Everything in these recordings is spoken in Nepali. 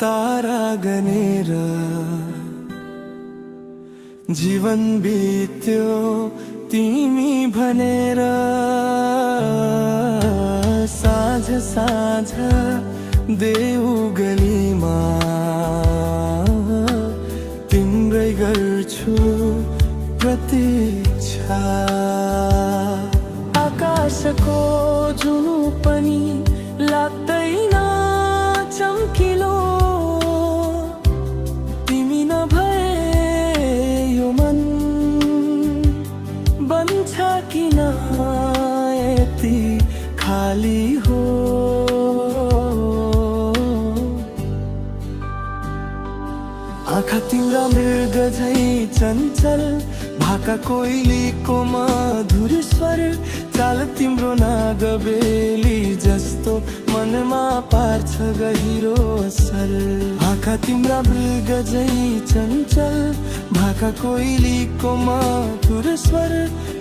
तारा गनेर जीवन बित्यो तिमी भनेर साँझ साँझ देऊ गलीमा तिम्रै गर्छु प्रतीक्षा। आकाशको जुनु पनि लाग्दैन चम्किलो, तिमी नभए यो मन बन्छ किन यति खाली हो। आँखा तिम्रा मृग झै चञ्चल, भाका कोइलीको मधुर स्वर, चाल तिम्रो नागबेली जस्तो मनमा पार्छ गहिरो असर। आँखा तिम्रा मृग झै चञ्चल, भाका कोइलीको मधुर स्वर,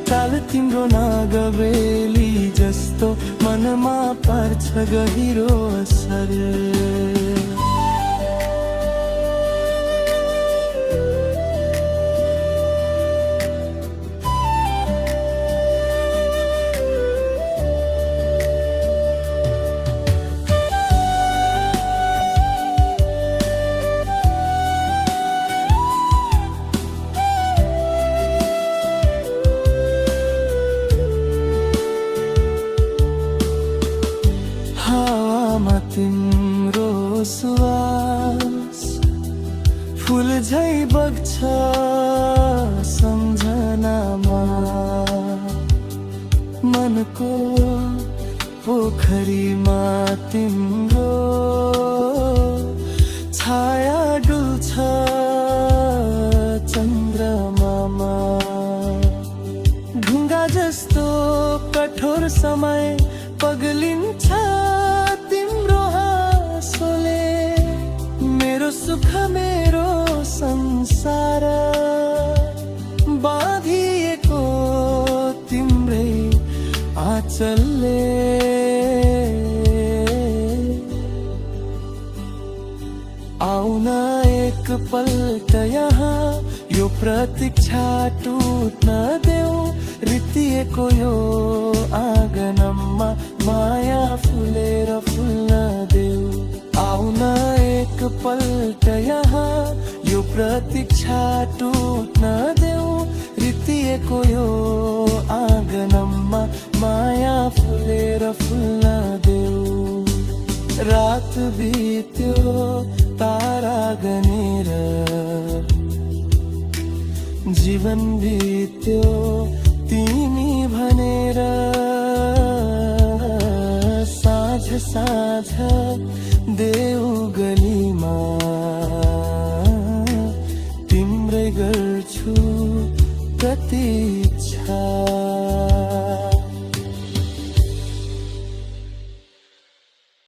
चाल तिम्रो नागबेली जस्तो मनमा पार्छ गहिरो असर। हावामा तिम्रो सुवास फूल झै बग्छ सम्झनामा, मनको पोखरीमा तिम्रो छाया डुल्छ चन्द्रमामा। ढुङ्गा जस्तो कठोर समय पगलिन्छ तिम्रो हाँसोले, मेरो सुख मेरो संसार बाँधिएको तिम्रै आँचलले। आउन एक पल्ट यहाँ, यो प्रतीक्षा टुट्न देऊ, रित्तिएको यो आँगनमा माया फुलेर फुल्न देऊ। आउन एक पल्ट यहाँ, यो प्रतीक्षा टुट्न देऊ, रित्तिएको यो आँगनमा माया फुलेर फुल्न देऊ। रात बित्यो तारा गनेर, जीवन बित्यो तिमी भनेर साँझ साँझ देऊ गलीमा तिम्रै गर्छु प्रतीक्षा।